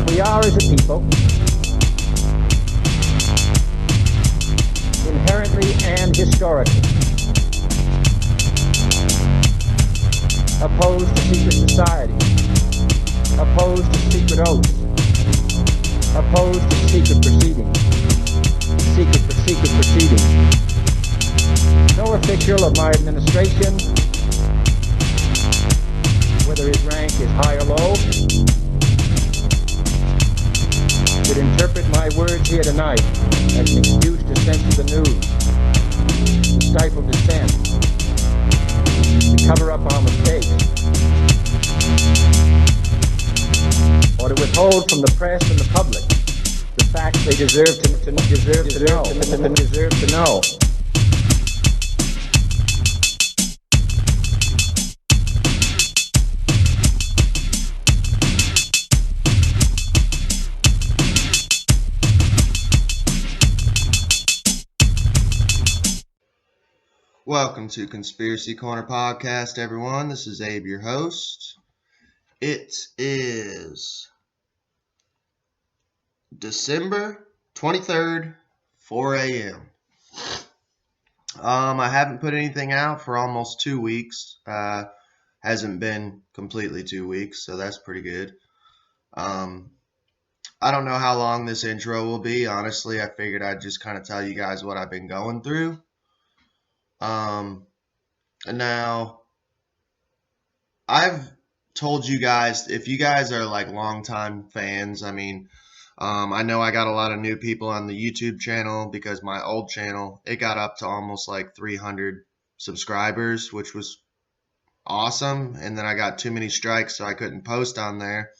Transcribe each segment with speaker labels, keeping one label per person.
Speaker 1: We are, as a people, inherently and historically opposed to secret society, opposed to secret oaths, opposed to secret proceedings, secret proceedings. No official of my administration, whether his rank is high or low, should interpret my words here tonight as an excuse to censor the news, to stifle dissent, to cover up our mistakes, or to withhold from the press and the public the facts they deserve to know.
Speaker 2: Welcome to Conspiracy Corner Podcast, everyone. This is Abe, your host. It is December 23rd, 4 a.m. I haven't put anything out for almost 2 weeks. Hasn't been completely 2 weeks, so that's pretty good. I don't know how long this intro will be. Honestly, I figured I'd just kind of tell you guys what I've been going through. Now, I've told you guys, if you guys are like longtime fans, I know I got a lot of new people on the YouTube channel because my old channel, it got up to almost like 300 subscribers, which was awesome. And then I got too many strikes, so I couldn't post on there.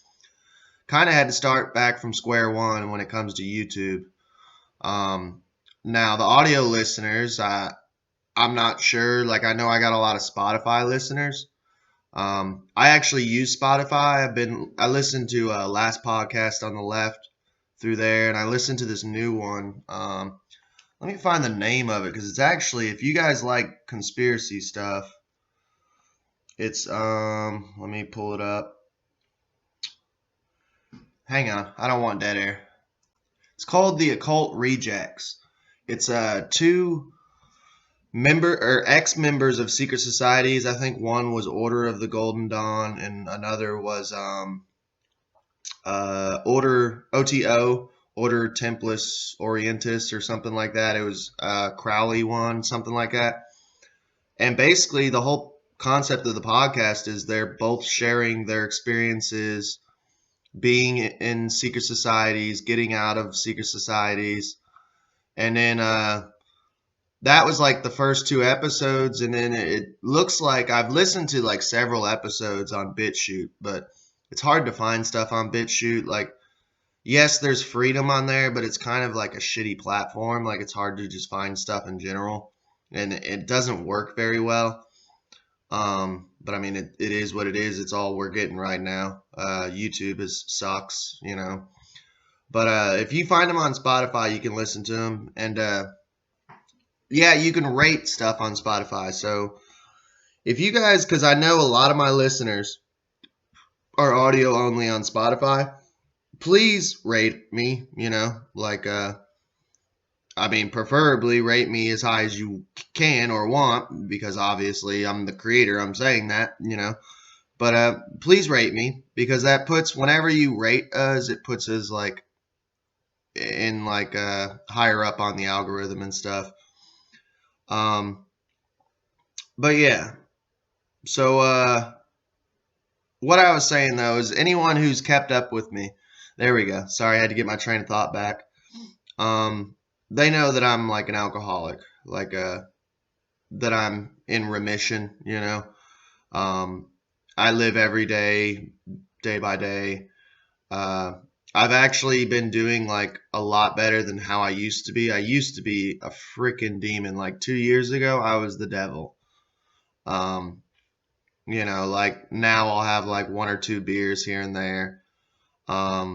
Speaker 2: Kind of had to start back from square one when it comes to YouTube. Now, the audio listeners, I'm not sure. Like, I know I got a lot of Spotify listeners. I actually use Spotify. I listened to last podcast on the left through there, and I listened to this new one. Let me find the name of it, because it's actually, if you guys like conspiracy stuff, it's let me pull it up. Hang on, I don't want dead air. It's called the Occult Rejects. It's two ex-members of secret societies. I think one was Order of the Golden Dawn and another was Order OTO, Order Templis Orientis, or something like that. It was Crowley one, something like that. And basically the whole concept of the podcast is they're both sharing their experiences being in secret societies, getting out of secret societies, and then that was like the first 2 episodes, and then it looks like I've listened to like several episodes on BitChute, but it's hard to find stuff on BitChute. Like, yes, there's freedom on there, but it's kind of like a shitty platform. Like, it's hard to just find stuff in general, and it doesn't work very well. But I mean, it is what it is. It's all we're getting right now. YouTube sucks, you know. But if you find them on Spotify, you can listen to them, and yeah, you can rate stuff on Spotify. So if you guys, because I know a lot of my listeners are audio only on Spotify, please rate me, you know, like, preferably rate me as high as you can or want, because obviously I'm the creator, I'm saying that, you know, but please rate me, because that puts, whenever you rate us, it puts us like in like higher up on the algorithm and stuff. But yeah, so what I was saying though is anyone who's kept up with me, there we go. Sorry, I had to get my train of thought back. They know that I'm like an alcoholic, like that I'm in remission, you know. I live every day, day by day. I've actually been doing like a lot better than how I used to be. I used to be a freaking demon. Like 2 years ago, I was the devil. You know, like now I'll have like 1 or 2 beers here and there. But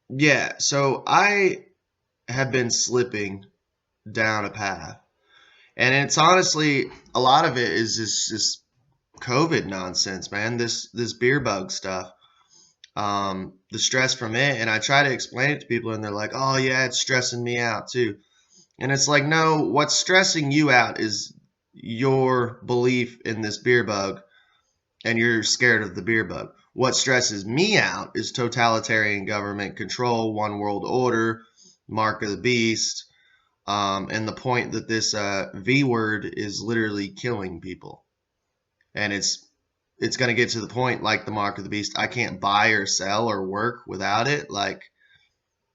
Speaker 2: yeah, so I have been slipping down a path. And it's honestly, a lot of it is just COVID nonsense, man. This beer bug stuff. The stress from it. And I try to explain it to people and they're like, oh yeah, it's stressing me out too. And it's like, no, what's stressing you out is your belief in this beer bug and you're scared of the beer bug. What stresses me out is totalitarian government control, one world order, mark of the beast, and the point that this V word is literally killing people. And it's going to get to the point like the mark of the beast. I can't buy or sell or work without it. Like,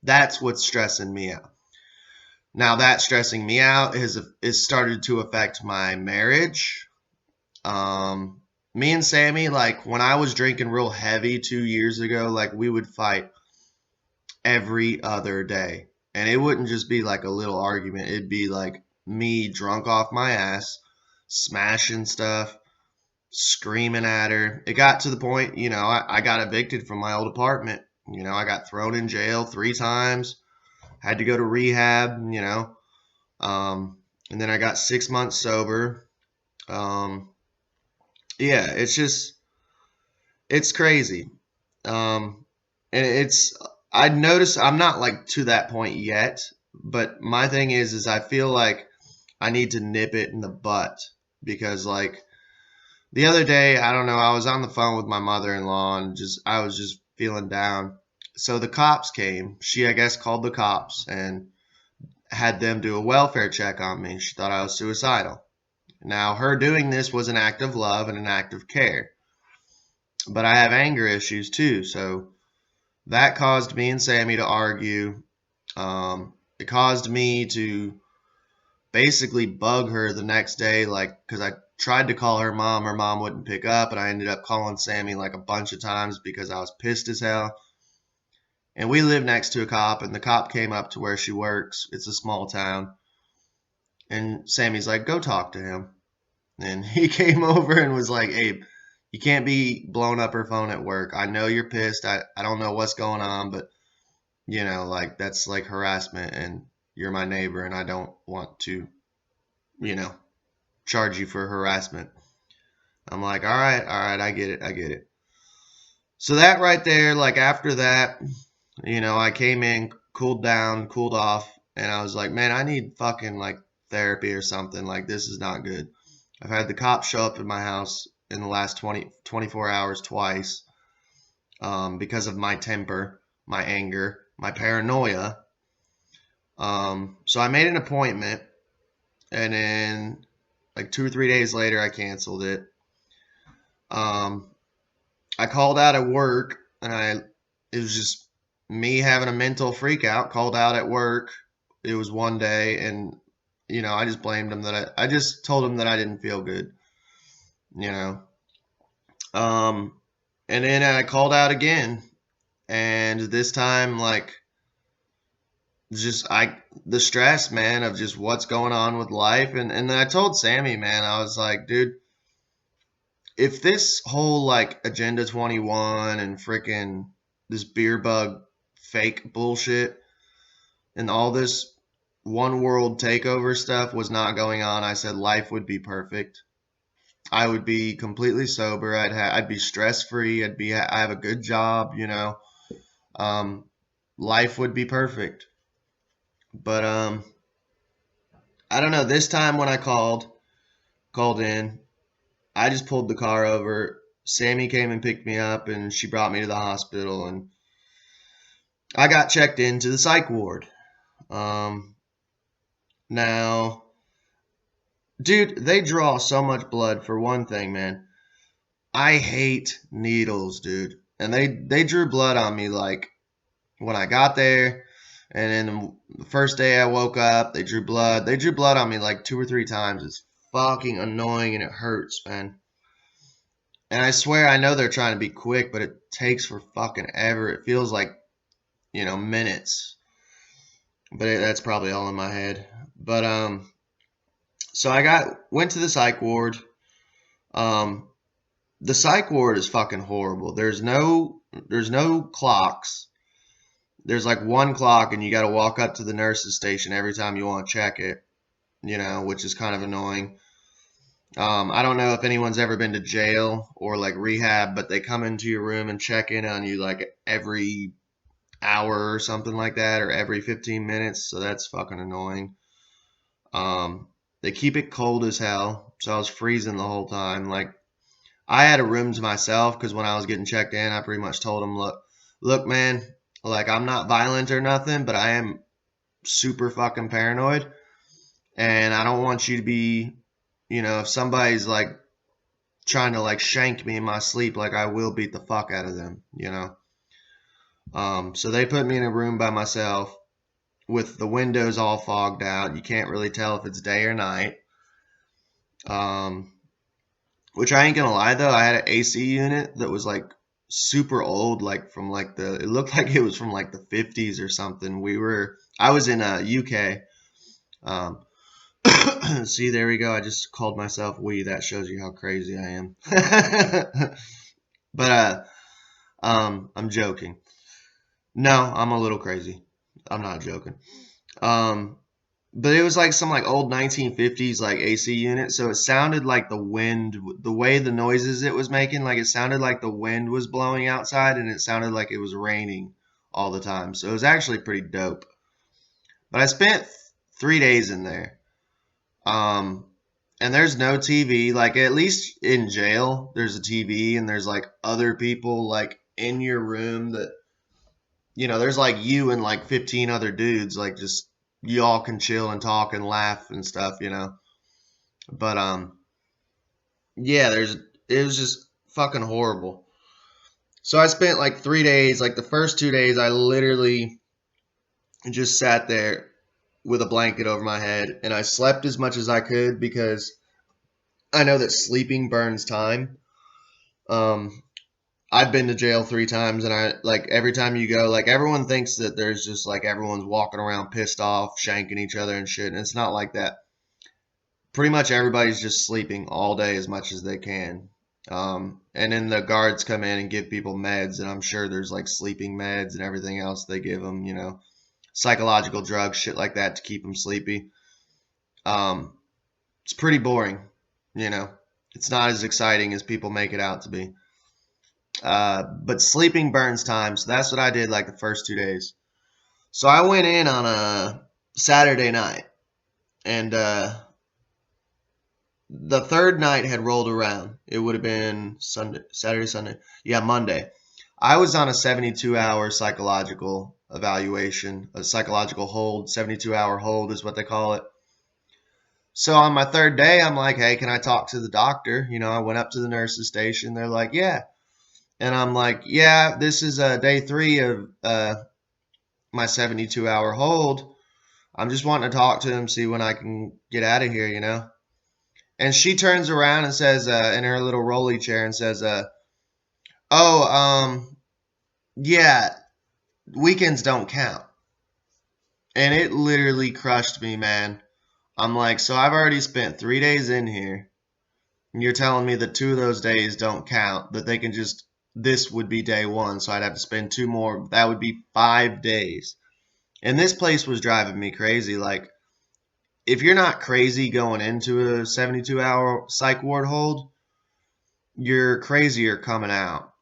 Speaker 2: that's what's stressing me out. Now that stressing me out has started to affect my marriage. Me and Sammy, like when I was drinking real heavy 2 years ago, like we would fight every other day. And it wouldn't just be like a little argument. It'd be like me drunk off my ass, smashing stuff, screaming at her. It got to the point, you know, I got evicted from my old apartment. You know, I got thrown in jail 3 times, had to go to rehab, you know. And then I got 6 months sober. Yeah, it's crazy. And I notice I'm not like to that point yet, but my thing is I feel like I need to nip it in the butt because like the other day, I don't know, I was on the phone with my mother-in-law and I was just feeling down. So the cops came. She, I guess, called the cops and had them do a welfare check on me. She thought I was suicidal. Now, her doing this was an act of love and an act of care. But I have anger issues too, so that caused me and Sammy to argue. It caused me to basically bug her the next day, like, because I tried to call her mom wouldn't pick up, and I ended up calling Sammy like a bunch of times because I was pissed as hell. And we live next to a cop, and the cop came up to where she works. It's a small town. And Sammy's like, go talk to him. And he came over and was like, hey, you can't be blowing up her phone at work. I know you're pissed. I don't know what's going on, but, you know, like, that's like harassment, and you're my neighbor, and I don't want to, you know, charge you for harassment. I'm like, all right, I get it. So that right there, like after that, you know, I came in, cooled down, cooled off, and I was like, man, I need fucking like therapy or something. Like, this is not good. I've had the cops show up at my house in the last 24 hours twice because of my temper, my anger, my paranoia. So I made an appointment, and then like 2 or 3 days later, I canceled it. I called out at work, and it was just me having a mental freak out. Called out at work. It was one day, and you know, I just blamed him that I just told him that I didn't feel good. You know. And then I called out again, and this time, like, just the stress, man, of just what's going on with life, and then I told Sammy, man, I was like, dude, if this whole like Agenda 21 and freaking this beer bug fake bullshit and all this one world takeover stuff was not going on, I said life would be perfect. I would be completely sober. I'd be stress free. I have a good job, you know. Life would be perfect. But I don't know. This time when I called in, I just pulled the car over. Sammy came and picked me up, and she brought me to the hospital, and I got checked into the Psych Ward. Now, dude, they draw so much blood for one thing, man. I hate needles, dude. And they drew blood on me like when I got there, and then the first day I woke up, they drew blood. They drew blood on me like 2 or 3 times. It's fucking annoying and it hurts, man. And I swear I know they're trying to be quick, but it takes for fucking ever. It feels like, you know, minutes. But that's probably all in my head. But so went to the psych ward. The psych ward is fucking horrible. There's no clocks. There's like one clock, and you got to walk up to the nurse's station every time you want to check it, you know, which is kind of annoying. I don't know if anyone's ever been to jail or like rehab, but they come into your room and check in on you like every hour or something like that, or every 15 minutes. So that's fucking annoying. They keep it cold as hell. So I was freezing the whole time. Like, I had a room to myself because when I was getting checked in, I pretty much told them, look, man, like, I'm not violent or nothing, but I am super fucking paranoid. And I don't want you to be, if somebody's like trying to like shank me in my sleep, like, I will beat the fuck out of them. So they put me in a room by myself with the windows all fogged out. You can't really tell if it's day or night. Which I ain't gonna lie though, I had an AC unit that was like super old, like from like it looked like it was from like the 50s or something. I was in UK. See, there we go. I just called myself we. That shows you how crazy I am. But I'm joking. No, I'm a little crazy. I'm not joking. But it was like some like old 1950s like AC unit, so it sounded like the wind, the way the noises it was making, like it sounded like the wind was blowing outside, and it sounded like it was raining all the time. So it was actually pretty dope. But I spent 3 days in there. And there's no TV. Like, at least in jail, there's a TV, and there's like other people like in your room that, there's like you and like 15 other dudes, like just you all can chill and talk and laugh and stuff. But yeah, it was just fucking horrible. So I spent like 3 days, like the first 2 days, I literally just sat there with a blanket over my head, and I slept as much as I could because I know that sleeping burns time. I've been to jail 3 times, and I like every time you go, like everyone thinks that there's just like everyone's walking around pissed off, shanking each other and shit, and it's not like that. Pretty much everybody's just sleeping all day as much as they can. And then the guards come in and give people meds, and I'm sure there's like sleeping meds and everything else they give them, psychological drugs, shit like that to keep them sleepy. It's pretty boring, you know. It's not as exciting as people make it out to be. But sleeping burns time, so that's what I did like the first 2 days. So I went in on a Saturday night, and the third night had rolled around. It would have been Saturday, Sunday. Yeah, Monday. I was on a 72-hour psychological evaluation, a psychological hold. 72-hour hold is what they call it. So on my third day, I'm like, hey, can I talk to the doctor? I went up to the nurse's station. They're like, yeah. And I'm like, yeah, this is day 3 of my 72-hour hold. I'm just wanting to talk to him, see when I can get out of here. And she turns around and says, in her little rolly chair, and says, yeah, weekends don't count. And it literally crushed me, man. I'm like, so I've already spent 3 days in here, and you're telling me that 2 of those days don't count, that they can this would be day 1, so I'd have to spend 2 more. That would be 5 days. And this place was driving me crazy. Like, if you're not crazy going into a 72-hour psych ward hold, you're crazier coming out.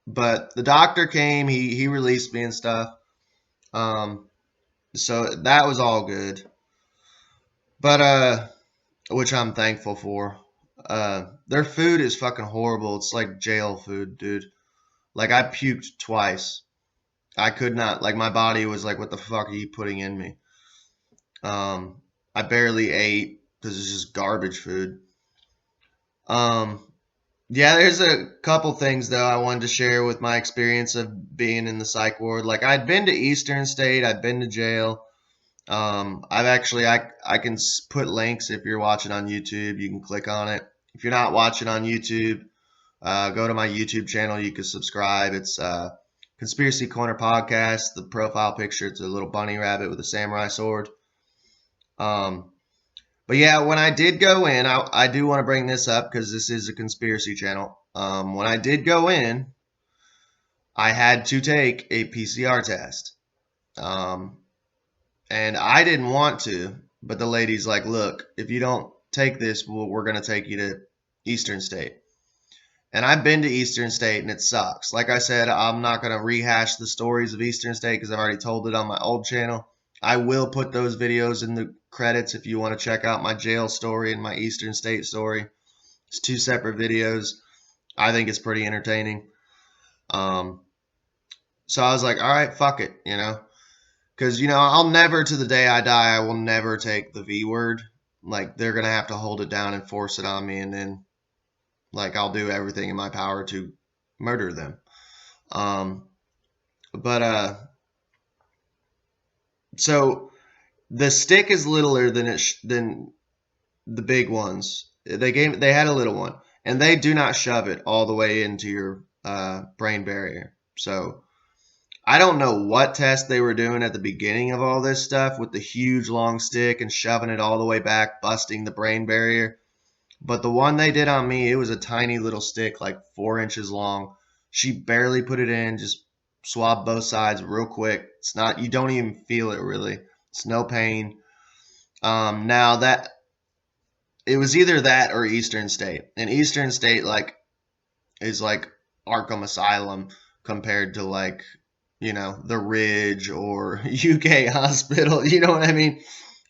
Speaker 2: But the doctor came, he released me and stuff. So that was all good. But which I'm thankful for. Their food is fucking horrible. It's like jail food, dude. Like, I puked twice. I could not, like, my body was like, what the fuck are you putting in me? I barely ate because it's just garbage food. Yeah, there's a couple things though I wanted to share with my experience of being in the psych ward. Like, I'd been to Eastern State, I'd been to jail. I've actually I can put links if you're watching on YouTube. You can click on it. If you're not watching on YouTube, go to my YouTube channel. You can subscribe. It's Conspiracy Corner Podcast. The profile picture, it's a little bunny rabbit with a samurai sword. But yeah, when I did go in, I do want to bring this up because this is a conspiracy channel. When I did go in, I had to take a PCR test. And I didn't want to, But the lady's like, look, if you don't take this, we're going to take you to Eastern State. And I've been to Eastern State, and it sucks. Like I said, I'm not going to rehash the stories of Eastern State because I've already told it on my old channel. I will put those videos in the credits if you want to check out my jail story and my Eastern State story. It's 2 separate videos. I think it's pretty entertaining. So I was like, all right, fuck it, you know. Because, you know, I'll never, to the day I die, I will never take the V word. Like, they're going to have to hold it down and force it on me, and then, like, I'll do everything in my power to murder them. So the stick is littler than the big ones. They had a little one, and they do not shove it all the way into your brain barrier. So I don't know what test they were doing at the beginning of all this stuff with the huge long stick and shoving it all the way back, busting the brain barrier. But the one they did on me, it was a tiny little stick, like 4 inches long. She barely put it in, just swabbed both sides real quick. It's not, you don't even feel it really. It's no pain. Now that, it was either that or Eastern State. And Eastern State, like, is like Arkham Asylum compared to, like, you know, the Ridge or UK Hospital. You know what I mean?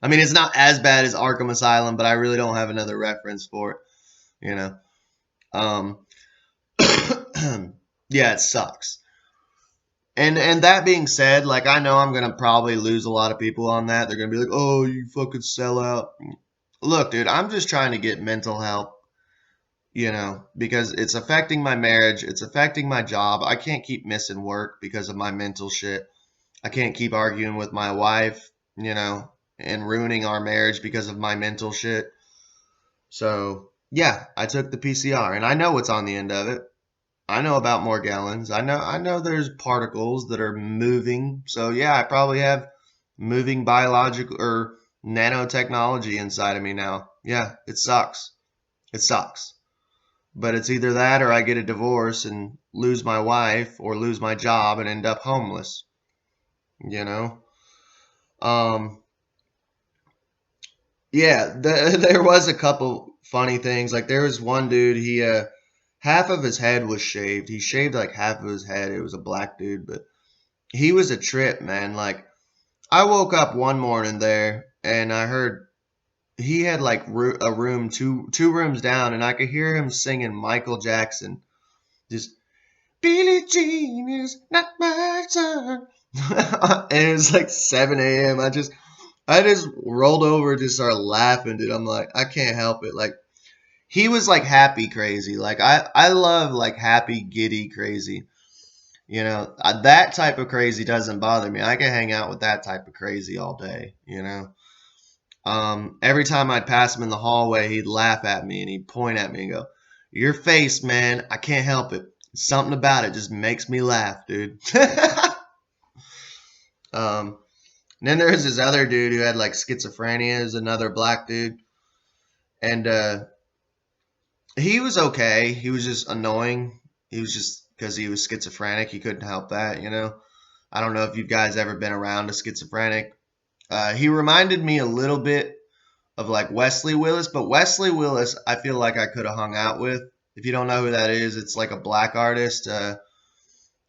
Speaker 2: I mean, it's not as bad as Arkham Asylum, but I really don't have another reference for it, you know. Yeah, it sucks. And that being said, like, I know I'm going to probably lose a lot of people on that. They're going to be like, oh, you fucking sell out. Look, dude, I'm just trying to get mental help, you know, because it's affecting my marriage. It's affecting my job. I can't keep missing work because of my mental shit. I can't keep arguing with my wife, you know, and ruining our marriage because of my mental shit. So, yeah, I took the PCR, and I know what's on the end of it. I know about Morgellons. I know there's particles that are moving. So, yeah, I probably have moving biological or nanotechnology inside of me now. Yeah, it sucks. It sucks. But it's either that or I get a divorce and lose my wife or lose my job and end up homeless. You know? Yeah, there was a couple funny things. Like, there was one dude, he half of his head was shaved. He shaved like half of his head. It was a black dude, but he was a trip, man. Like, I woke up one morning there and I heard he had like a room two rooms down, and I could hear him singing Michael Jackson, just Billie Jean is not my son. And it was like 7 a.m. I just rolled over and just started laughing, dude. I'm like, I can't help it. Like, he was like happy crazy. Like, I love like happy, giddy crazy. You know, that type of crazy doesn't bother me. I can hang out with that type of crazy all day, you know. Every time I'd pass him in the hallway, he'd laugh at me and he'd point at me and go, your face, man, I can't help it. Something about it just makes me laugh, dude. And then there was this other dude who had like schizophrenia, is another black dude. And he was okay. He was just annoying. He was just, because he was schizophrenic, he couldn't help that, you know. I don't know if you guys ever been around a schizophrenic. He reminded me a little bit of like Wesley Willis, but Wesley Willis, I feel like I could have hung out with. If you don't know who that is, it's like a black artist.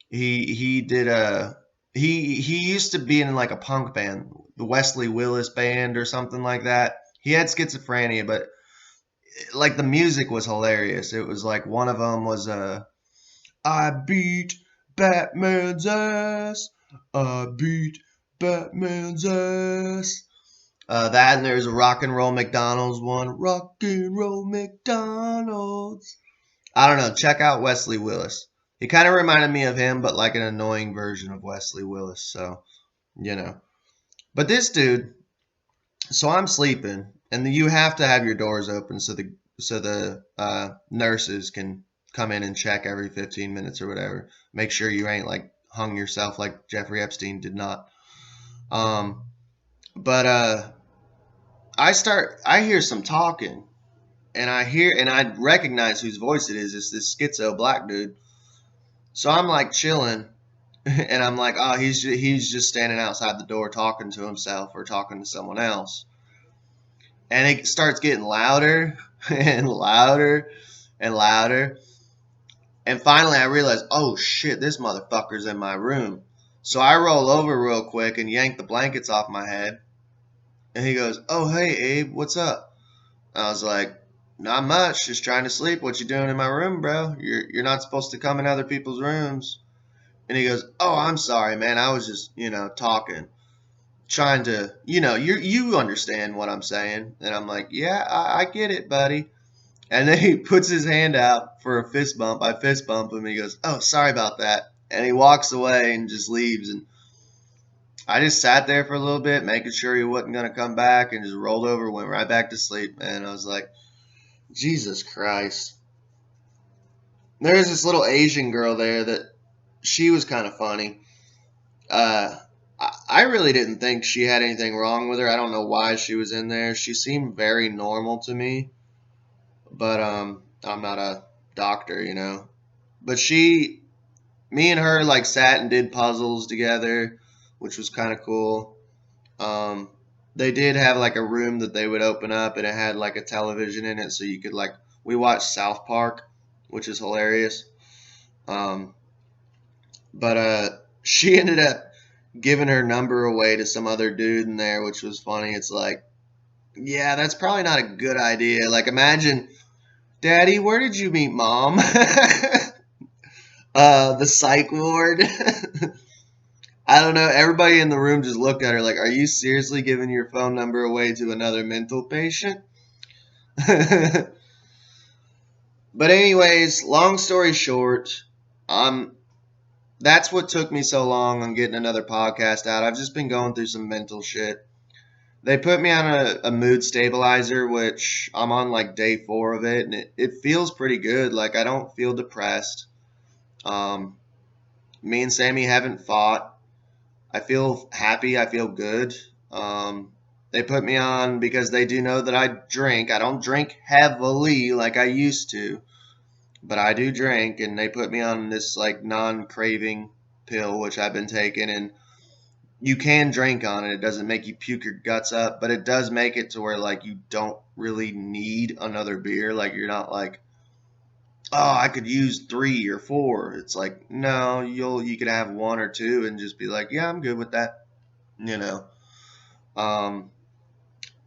Speaker 2: He did a he used to be in like a punk band, the Wesley Willis band or something like that. He had schizophrenia, but like the music was hilarious. It was like one of them was I beat Batman's ass. I beat Batman's ass. That, and there's a Rock and Roll McDonald's one. Rock and Roll McDonald's. I don't know. Check out Wesley Willis. He kind of reminded me of him, but like an annoying version of Wesley Willis. So, you know. But this dude, so I'm sleeping, and you have to have your doors open so the nurses can come in and check every 15 minutes or whatever. Make sure you ain't like hung yourself like Jeffrey Epstein did not. But I hear some talking, and I recognize whose voice it is. It's this schizo black dude. So I'm like chilling, and I'm like, oh, he's just standing outside the door talking to himself or talking to someone else. And it starts getting louder and louder and louder. And finally, I realized, oh shit, this motherfucker's in my room. So I roll over real quick and yank the blankets off my head. And he goes, oh, hey, Abe, what's up? I was like, not much, just trying to sleep. What you doing in my room, bro? You're not supposed to come in other people's rooms. And he goes, oh, I'm sorry, man. I was just, talking. Trying to, you understand what I'm saying. And I'm like, yeah, I get it, buddy. And then he puts his hand out for a fist bump. I fist bump him. And he goes, oh, sorry about that. And he walks away and just leaves. And I just sat there for a little bit, making sure he wasn't going to come back, and just rolled over, went right back to sleep. And I was like, Jesus Christ. There was this little Asian girl there that she was kind of funny. I really didn't think she had anything wrong with her. I don't know why she was in there. She seemed very normal to me. But I'm not a doctor, But me and her like sat and did puzzles together, which was kind of cool. They did have like a room that they would open up, and it had like a television in it, so you could we watched South Park, which is hilarious. But she ended up giving her number away to some other dude in there, which was funny. It's like, yeah, that's probably not a good idea. Like, imagine, Daddy, where did you meet Mom? The Psych Ward. I don't know. Everybody in the room just looked at her like, are you seriously giving your phone number away to another mental patient? But anyways, long story short, that's what took me so long on getting another podcast out. I've just been going through some mental shit. They put me on a mood stabilizer, which I'm on like day 4 of it, and it feels pretty good. Like, I don't feel depressed. Me and Sammy haven't fought. I feel happy. I feel good. They put me on because they do know that I drink. I don't drink heavily like I used to, but I do drink, and they put me on this like non-craving pill, which I've been taking, and you can drink on it. It doesn't make you puke your guts up, but it does make it to where like you don't really need another beer. Like, you're not like, oh, I could use 3 or 4. It's like, no, you could have 1 or 2 and just be like, yeah, I'm good with that, you know.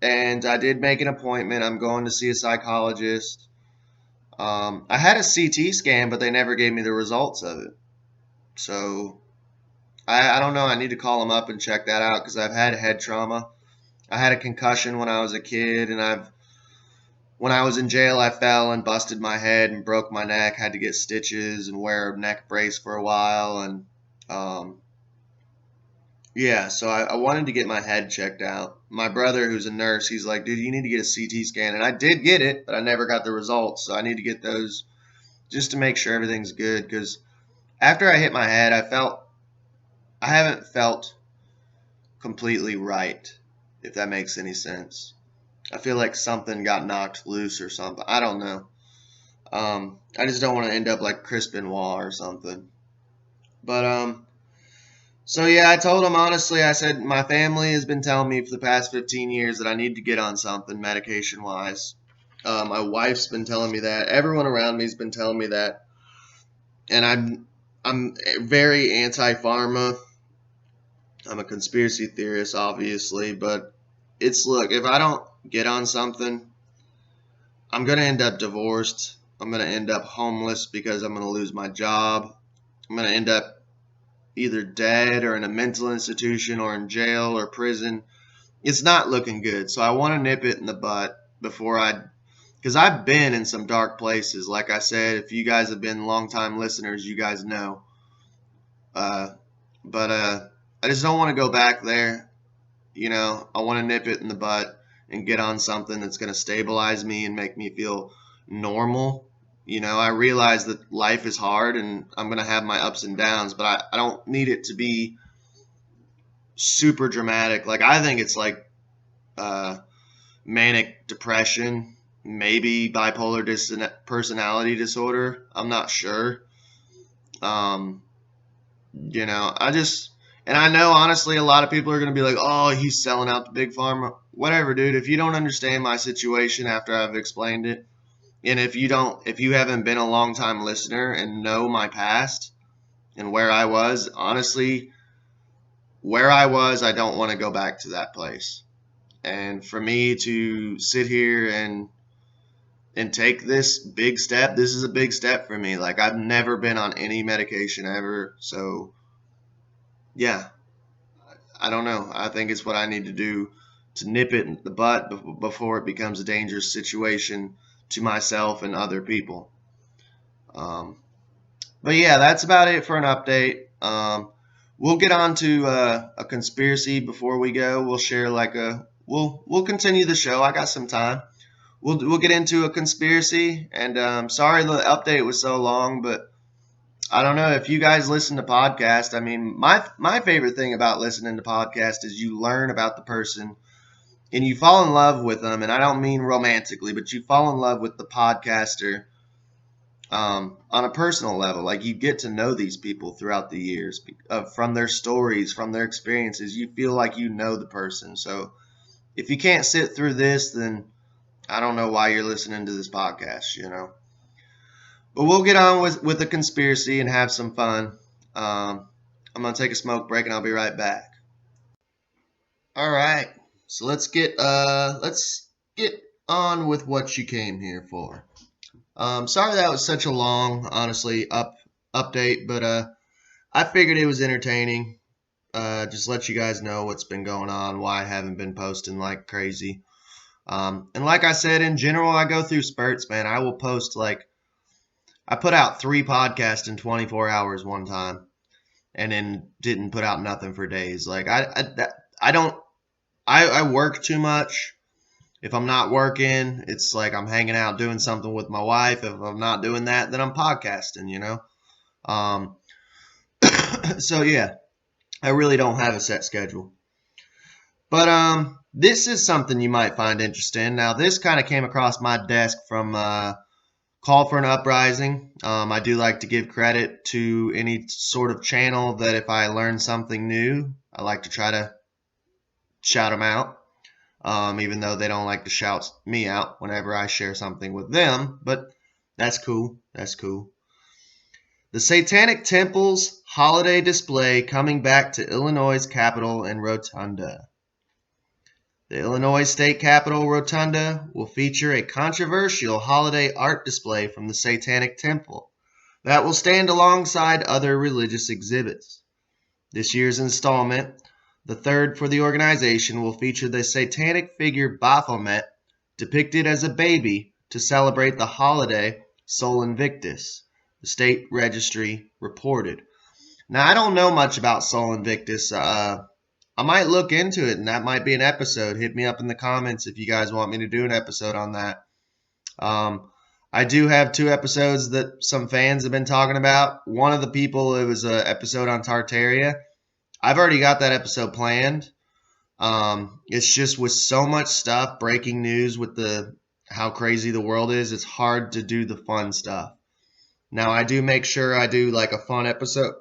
Speaker 2: And I did make an appointment. I'm going to see a psychologist. I had a CT scan, but they never gave me the results of it. So I don't know. I need to call them up and check that out because I've had head trauma. I had a concussion when I was a kid, and when I was in jail, I fell and busted my head and broke my neck. Had to get stitches and wear a neck brace for a while, and yeah. So I wanted to get my head checked out. My brother, who's a nurse, he's like, dude, you need to get a CT scan, and I did get it, but I never got the results. So I need to get those just to make sure everything's good. Because after I hit my head, I haven't felt completely right, if that makes any sense. I feel like something got knocked loose or something. I don't know. I just don't want to end up like Chris Benoit or something. But so yeah, I told him honestly. I said my family has been telling me for the past 15 years that I need to get on something medication wise. My wife's been telling me that. Everyone around me's been telling me that, and I'm very anti-pharma. I'm a conspiracy theorist, obviously, but look, if I don't get on something, I'm going to end up divorced. I'm going to end up homeless because I'm going to lose my job. I'm going to end up either dead or in a mental institution or in jail or prison. It's not looking good. So I want to nip it in the butt because I've been in some dark places. Like I said, if you guys have been longtime listeners, you guys know. But I just don't want to go back there. I want to nip it in the butt and get on something that's going to stabilize me and make me feel normal. I realize that life is hard and I'm going to have my ups and downs, but I don't need it to be super dramatic. Like, I think it's like manic depression, maybe bipolar personality disorder. I'm not sure. And I know honestly a lot of people are going to be like, oh, he's selling out the big pharma. whatever, dude. If you don't understand my situation after I've explained it, and if you haven't been a long time listener and know my past and where I was, honestly, where I was, I don't want to go back to that place. And for me to sit here and take this big step, this is a big step for me. Like, I've never been on any medication ever. So, yeah, I don't know. I think it's what I need to do to nip it in the butt before it becomes a dangerous situation to myself and other people. But yeah, that's about it for an update. We'll get on to a conspiracy before we go. We'll share we'll continue the show. I got some time. We'll get into a conspiracy. And sorry the update was so long, but I don't know if you guys listen to podcasts. I mean, my favorite thing about listening to podcasts is you learn about the person and you fall in love with them. And I don't mean romantically, but you fall in love with the podcaster on a personal level. Like, you get to know these people throughout the years from their stories, from their experiences. You feel like you know the person. So if you can't sit through this, then I don't know why you're listening to this podcast, you know. But we'll get on with the conspiracy and have some fun. I'm going to take a smoke break and I'll be right back. All right. So let's get on with what you came here for. Sorry that was such a long, honestly, update, but I figured it was entertaining. Just let you guys know what's been going on, why I haven't been posting like crazy. And like I said, in general, I go through spurts, man. I will post I put out 3 podcasts in 24 hours one time, and then didn't put out nothing for days. Like, I work too much. If I'm not working, it's like I'm hanging out doing something with my wife. If I'm not doing that, then I'm podcasting, you know? So yeah, I really don't have a set schedule. But this is something you might find interesting. Now, this kind of came across my desk from Call for an Uprising. I do like to give credit to any sort of channel that if I learn something new, I like to try to shout them out. Even though they don't like to shout me out whenever I share something with them. But that's cool. That's cool. The Satanic Temple's holiday display coming back to Illinois' Capitol and Rotunda. The Illinois State Capitol Rotunda will feature a controversial holiday art display from the Satanic Temple that will stand alongside other religious exhibits. This year's installment, the third for the organization, will feature the satanic figure Baphomet depicted as a baby to celebrate the holiday Sol Invictus, the state registry reported. Now, I don't know much about Sol Invictus. I might look into it, and that might be an episode. Hit me up in the comments if you guys want me to do an episode on that. I do have 2 episodes that some fans have been talking about. One of the people, it was an episode on Tartaria. I've already got that episode planned. It's just with so much stuff, breaking news with how crazy the world is, it's hard to do the fun stuff. Now, I do make sure I do like a fun episode.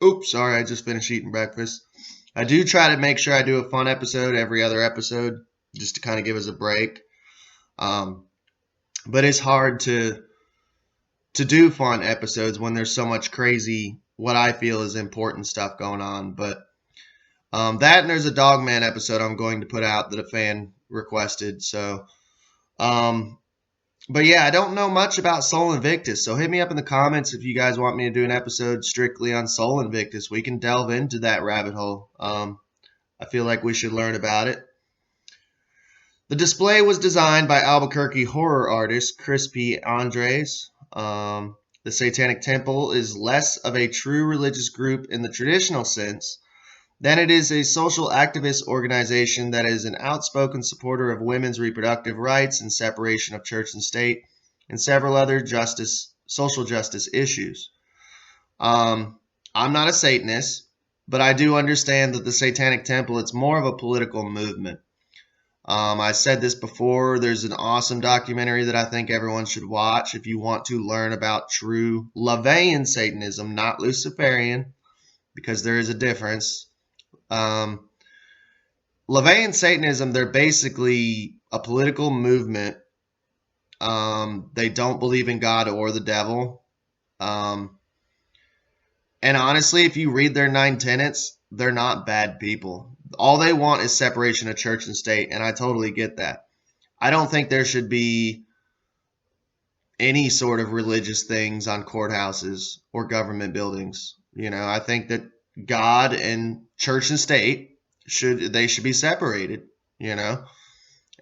Speaker 2: Oops, sorry, I just finished eating breakfast. I do try to make sure I do a fun episode every other episode, just to kind of give us a break. But it's hard to do fun episodes when there's so much crazy, what I feel is important stuff going on. But that, and there's a Dogman episode I'm going to put out that a fan requested. So, but yeah, I don't know much about Sol Invictus. So hit me up in the comments if you guys want me to do an episode strictly on Sol Invictus. We can delve into that rabbit hole. I feel like we should learn about it. The display was designed by Albuquerque horror artist Chris P. Andres. The Satanic Temple is less of a true religious group in the traditional sense than it is a social activist organization that is an outspoken supporter of women's reproductive rights and separation of church and state and several other social justice issues. I'm not a Satanist, but I do understand that the Satanic Temple, it's more of a political movement. I said this before, there's an awesome documentary that I think everyone should watch if you want to learn about true LaVeyan Satanism, not Luciferian, because there is a difference. LaVeyan Satanism, they're basically a political movement. They don't believe in God or the devil. And honestly, if you read their 9 tenets, they're not bad people. All they want is separation of church and state, and I totally get that. I don't think there should be any sort of religious things on courthouses or government buildings. I think that God and church and state should be separated,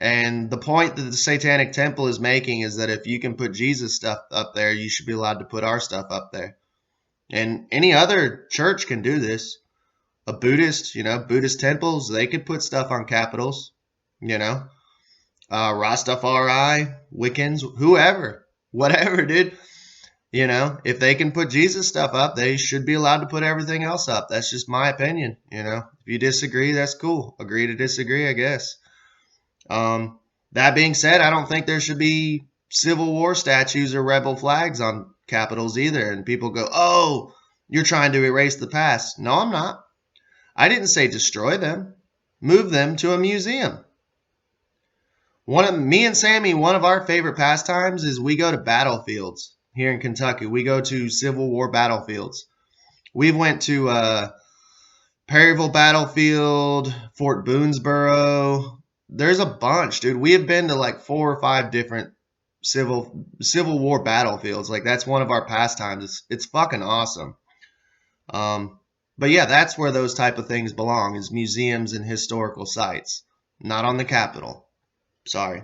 Speaker 2: And the point that the Satanic Temple is making is that if you can put Jesus stuff up there, you should be allowed to put our stuff up there. And any other church can do this. A Buddhist, Buddhist temples, they could put stuff on capitals, Rastafari, Wiccans, whoever, whatever, dude. If they can put Jesus stuff up, they should be allowed to put everything else up. That's just my opinion. If you disagree, that's cool. Agree to disagree, I guess. That being said, I don't think there should be Civil War statues or rebel flags on capitals either. And people go, oh, you're trying to erase the past. No, I'm not. I didn't say destroy them. Move them to a museum. Me and Sammy, one of our favorite pastimes is we go to battlefields here in Kentucky. We go to Civil War battlefields. We've went to Perryville Battlefield, Fort Boonesboro. There's a bunch, dude. We have been to like 4 or 5 different Civil War battlefields. Like, that's one of our pastimes. It's fucking awesome. But yeah, that's where those type of things belong, is museums and historical sites, not on the Capitol. Sorry.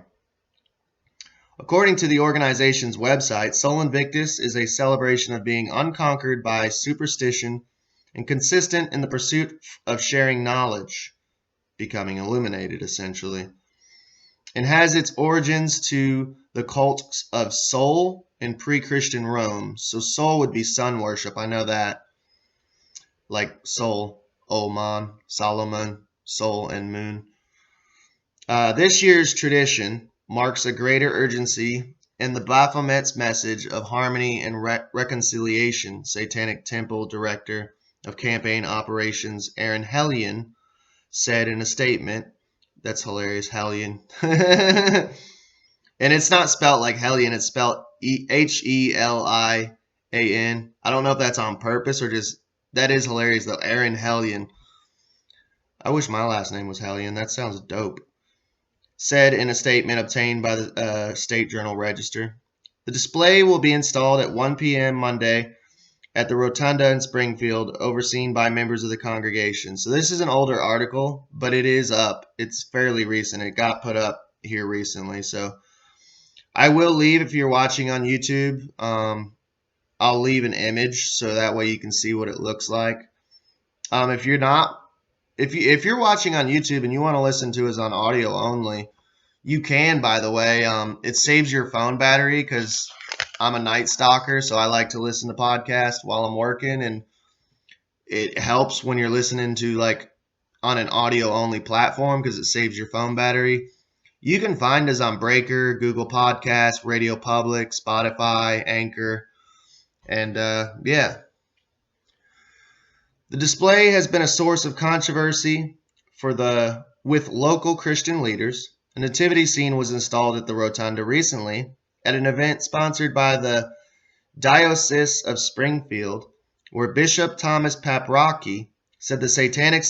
Speaker 2: According to the organization's website, Sol Invictus is a celebration of being unconquered by superstition and consistent in the pursuit of sharing knowledge, becoming illuminated, essentially, and has its origins to the cult of Sol in pre-Christian Rome. So Sol would be sun worship. I know that. Like Sol, Oman, Solomon, Sol, and Moon. This year's tradition marks a greater urgency in the Baphomet's message of harmony and reconciliation. Satanic Temple Director of Campaign Operations Aaron Hellion said in a statement. That's hilarious, Hellion. And it's not spelled like Hellion, it's spelled Helian. I don't know if that's on purpose or just, that is hilarious though. Aaron Hellion. I wish my last name was Hellion. That sounds dope. Said in a statement obtained by the State Journal Register. The display will be installed at 1 p.m. Monday at the Rotunda in Springfield, overseen by members of the congregation. So this is an older article, but it is up. It's fairly recent. It got put up here recently. So I will leave, if you're watching on YouTube, I'll leave an image so that way you can see what it looks like. If you're not, if you're watching on YouTube and you want to listen to us on audio only, you can, by the way. It saves your phone battery because I'm a night stalker, so I like to listen to podcasts while I'm working, and it helps when you're listening to like on an audio only platform because it saves your phone battery. You can find us on Breaker, Google Podcasts, Radio Public, Spotify, Anchor, and yeah. The display has been a source of controversy with local Christian leaders. A nativity scene was installed at the Rotunda recently at an event sponsored by the Diocese of Springfield, where Bishop Thomas Paprocki said the Satanic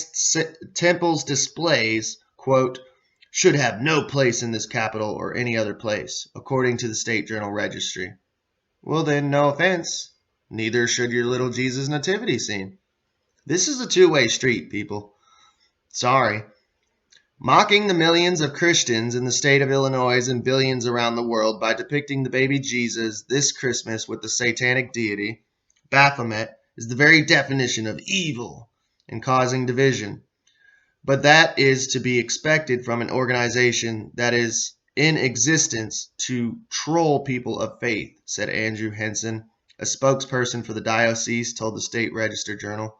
Speaker 2: Temple's displays, quote, should have no place in this capital or any other place, according to the State Journal Registry. Well then, no offense, neither should your little Jesus nativity scene. This is a two-way street, people. Sorry. Mocking the millions of Christians in the state of Illinois and billions around the world by depicting the baby Jesus this Christmas with the satanic deity, Baphomet, is the very definition of evil and causing division. But that is to be expected from an organization that is in existence to troll people of faith, said Andrew Henson, a spokesperson for the diocese, told the State Register Journal.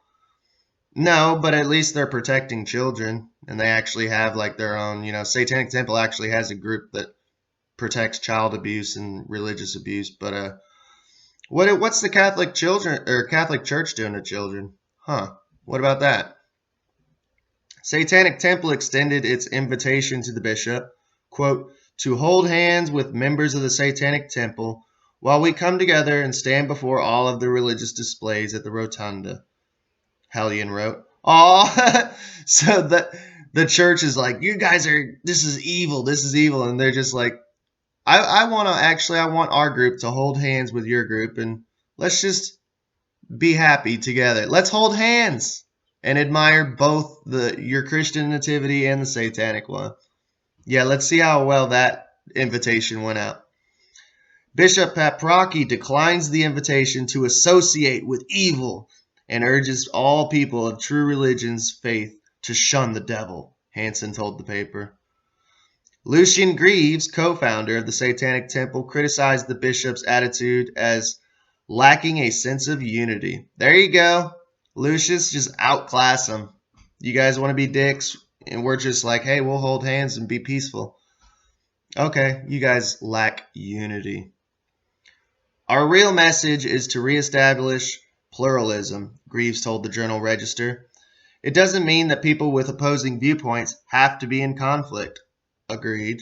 Speaker 2: No, but at least they're protecting children, and they actually have like their own, Satanic Temple actually has a group that protects child abuse and religious abuse. But what's the Catholic Church doing to children? Huh? What about that? Satanic Temple extended its invitation to the bishop, quote, to hold hands with members of the Satanic Temple while we come together and stand before all of the religious displays at the rotunda. Hellion wrote. Oh, so the church is like, you guys are, this is evil, and they're just like, I want our group to hold hands with your group, and let's just be happy together. Let's hold hands and admire both your Christian nativity and the satanic one. Yeah, let's see how well that invitation went out. Bishop Paprocki declines the invitation to associate with evil and urges all people of true religion's faith to shun the devil, Hansen told the paper. Lucian Greaves, co-founder of the Satanic Temple, criticized the bishop's attitude as lacking a sense of unity. There you go. Lucius just outclass him. You guys want to be dicks, and we're just like, hey, we'll hold hands and be peaceful. Okay, you guys lack unity. Our real message is to reestablish pluralism, Greaves told the Journal Register. It doesn't mean that people with opposing viewpoints have to be in conflict. Agreed.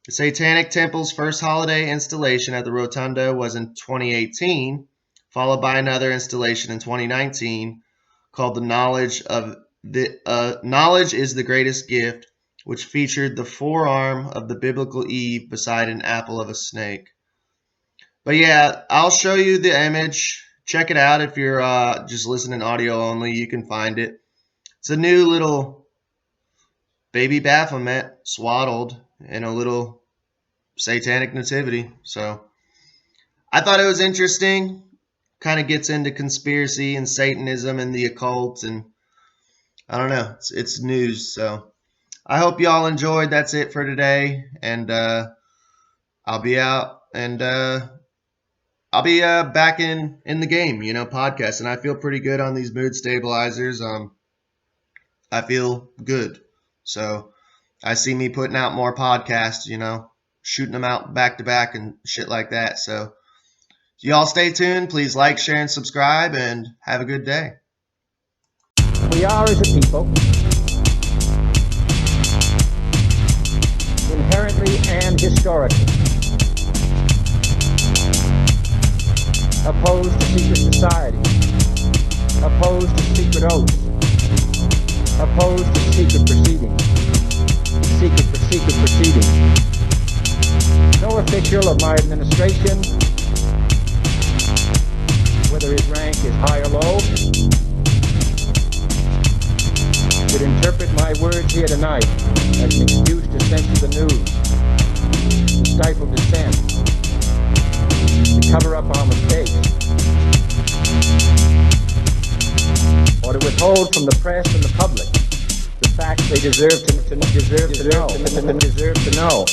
Speaker 2: The Satanic Temple's first holiday installation at the Rotunda was in 2018, followed by another installation in 2019 called The Knowledge is the Greatest Gift, which featured the forearm of the biblical Eve beside an apple of a snake. But yeah, I'll show you the image. Check it out if you're just listening audio only. You can find it. It's a new little baby Baphomet swaddled in a little Satanic Nativity. So I thought it was interesting. Kind of gets into conspiracy and Satanism and the occult, and I don't know. It's news. So I hope y'all enjoyed. That's it for today, and I'll be out and I'll be back in the game, podcast, and I feel pretty good on these mood stabilizers. I feel good. So I see me putting out more podcasts, shooting them out back to back and shit like that. So y'all stay tuned. Please like, share, and subscribe, and have a good day.
Speaker 1: We are, as a people, inherently and historically opposed to secret society, opposed to secret oaths, opposed to secret proceedings. No official of my administration, whether his rank is high or low, should interpret my words here tonight as an excuse to censor the news, to stifle dissent, to cover up our mistakes, or to withhold from the press and the public the facts they deserve to know.